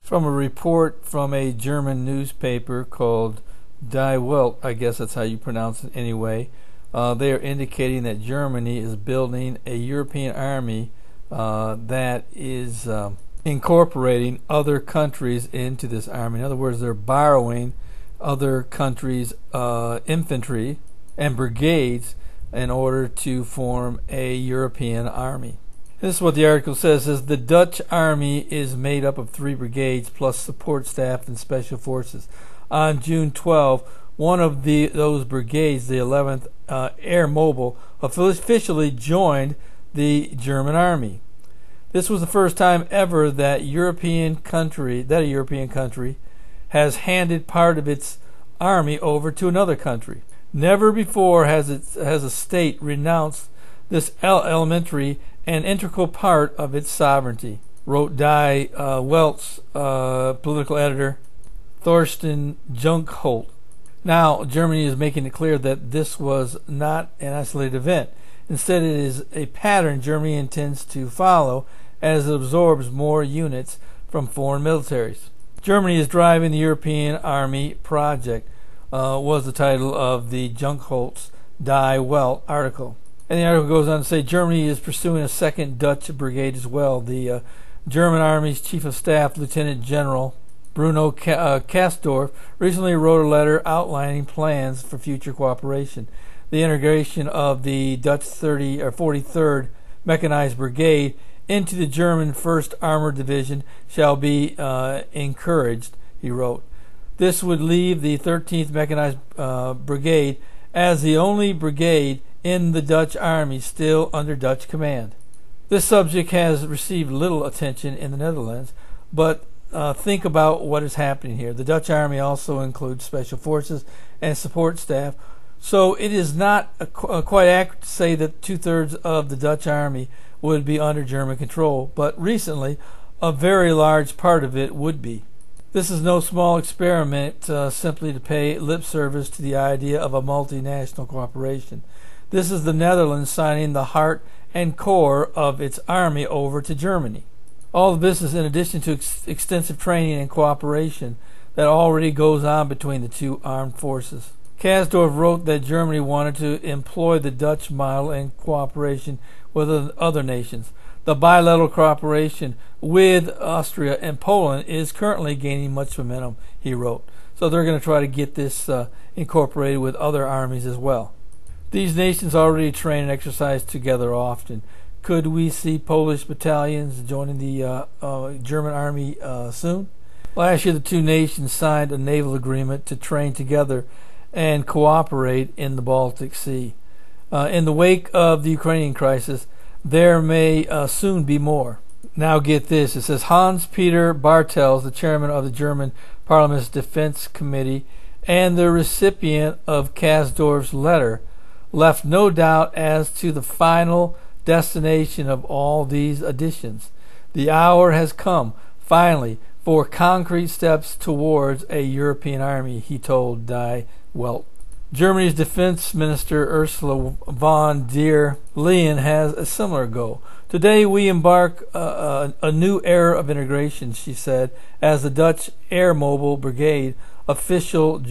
from a report from a German newspaper called Die Welt. I guess that's how you pronounce it anyway. They are indicating that Germany is building a European army that is incorporating other countries into this army. In other words, they're borrowing other countries' infantry and brigades in order to form a European army. This is what the article says. It says the Dutch army is made up of 3 brigades plus support staff and special forces. On June 12, one of those brigades, the 11th Air Mobile, officially joined the German army. This was the first time ever that a European country has handed part of its army over to another country. Never before has a state renounced this elementary and integral part of its sovereignty, wrote Die Welt's political editor Thorsten Junkholt. Now, Germany is making it clear that this was not an isolated event. Instead, it is a pattern Germany intends to follow as it absorbs more units from foreign militaries. Germany is driving the European Army Project, was the title of the Junkholt's Die Welt article. And the article goes on to say Germany is pursuing a second Dutch brigade as well. The German Army's Chief of Staff, Lieutenant General Bruno Kastorf, recently wrote a letter outlining plans for future cooperation. The integration of the Dutch 43rd Mechanized Brigade into the German 1st Armored Division shall be encouraged, he wrote. This would leave the 13th Mechanized Brigade as the only brigade in the Dutch Army still under Dutch command. This subject has received little attention in the Netherlands, but think about what is happening here. The Dutch Army also includes special forces and support staff, so it is not quite accurate to say that 2/3 of the Dutch Army would be under German control, but recently a very large part of it would be. This is no small experiment simply to pay lip service to the idea of a multinational cooperation. This is the Netherlands signing the heart and core of its army over to Germany. All of this is in addition to extensive training and cooperation that already goes on between the two armed forces. Kastorf wrote that Germany wanted to employ the Dutch model in cooperation with other nations. The bilateral cooperation with Austria and Poland is currently gaining much momentum, he wrote. So they're going to try to get this incorporated with other armies as well. These nations already train and exercise together often. Could we see Polish battalions joining the German army soon? Last year, the two nations signed a naval agreement to train together and cooperate in the Baltic Sea. In the wake of the Ukrainian crisis, there may soon be more. Now get this. It says Hans-Peter Bartels, the chairman of the German Parliament's Defense Committee and the recipient of Kastorf's letter, left no doubt as to the final destination of all these additions. The hour has come, finally, for concrete steps towards a European army, he told Die Welt. Germany's defense minister Ursula von der Leyen has a similar goal. Today we embark a new era of integration, she said, as the Dutch Air Mobile Brigade official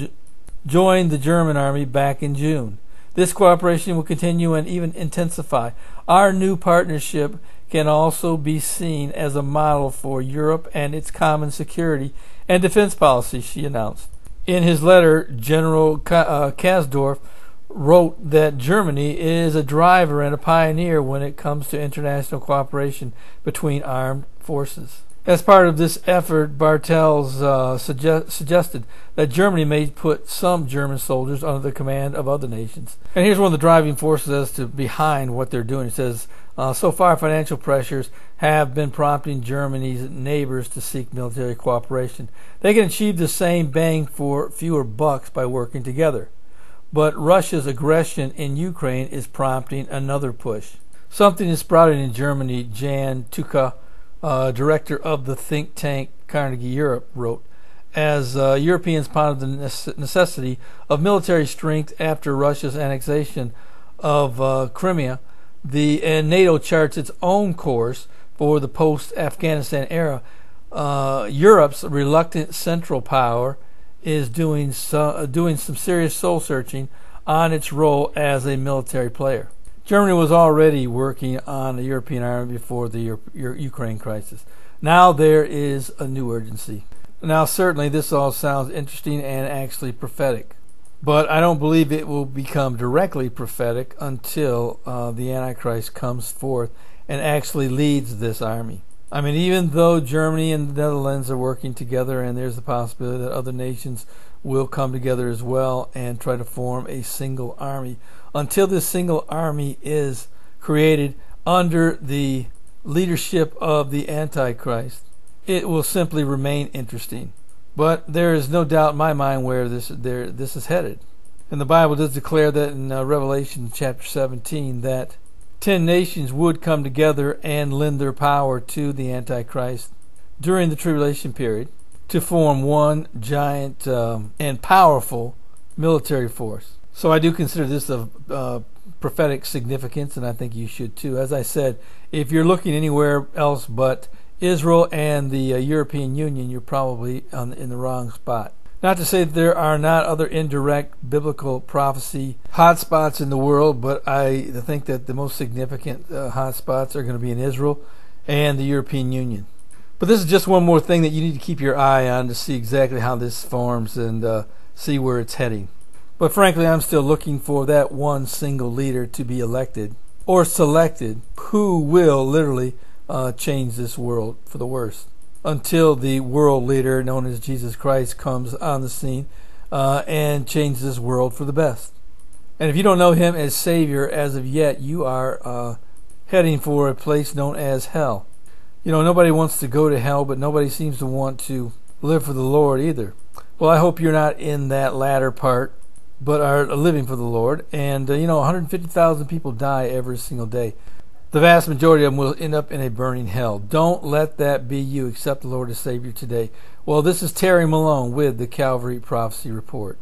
joined the German army back in June. This cooperation will continue and even intensify. Our new partnership can also be seen as a model for Europe and its common security and defense policy, she announced. In his letter, General Kastorf wrote that Germany is a driver and a pioneer when it comes to international cooperation between armed forces. As part of this effort, Bartels suggested that Germany may put some German soldiers under the command of other nations. And here's one of the driving forces as to behind what they're doing. It says, so far financial pressures have been prompting Germany's neighbors to seek military cooperation. They can achieve the same bang for fewer bucks by working together. But Russia's aggression in Ukraine is prompting another push. Something is sprouting in Germany, Jan Tuka, director of the think tank Carnegie Europe, wrote. As Europeans pondered the necessity of military strength after Russia's annexation of Crimea, and NATO charts its own course for the post-Afghanistan era, Europe's reluctant Central Power is doing some serious soul searching on its role as a military player. Germany was already working on a European army before the Ukraine crisis. Now there is a new urgency. Now certainly this all sounds interesting and actually prophetic, but I don't believe it will become directly prophetic until the Antichrist comes forth and actually leads this army. I mean, even though Germany and the Netherlands are working together, and there's the possibility that other nations will come together as well and try to form a single army, until this single army is created under the leadership of the Antichrist, it will simply remain interesting. But there is no doubt in my mind where this is headed. And the Bible does declare that in Revelation chapter 17 that 10 nations would come together and lend their power to the Antichrist during the tribulation period to form one giant and powerful military force. So I do consider this of prophetic significance, and I think you should too. As I said, if you're looking anywhere else but Israel and the European Union, you're probably in the wrong spot. Not to say that there are not other indirect biblical prophecy hotspots in the world, but I think that the most significant hotspots are going to be in Israel and the European Union. But this is just one more thing that you need to keep your eye on to see exactly how this forms and see where it's heading. But frankly, I'm still looking for that one single leader to be elected or selected who will literally change this world for the worse, until the world leader known as Jesus Christ comes on the scene and changes this world for the best. And if you don't know him as Savior as of yet, you are heading for a place known as hell. You know, nobody wants to go to hell, but nobody seems to want to live for the Lord either. Well, I hope you're not in that latter part, but are living for the Lord. And, 150,000 people die every single day. The vast majority of them will end up in a burning hell. Don't let that be you. Accept the Lord as Savior today. Well, this is Terry Malone with the Calvary Prophecy Report.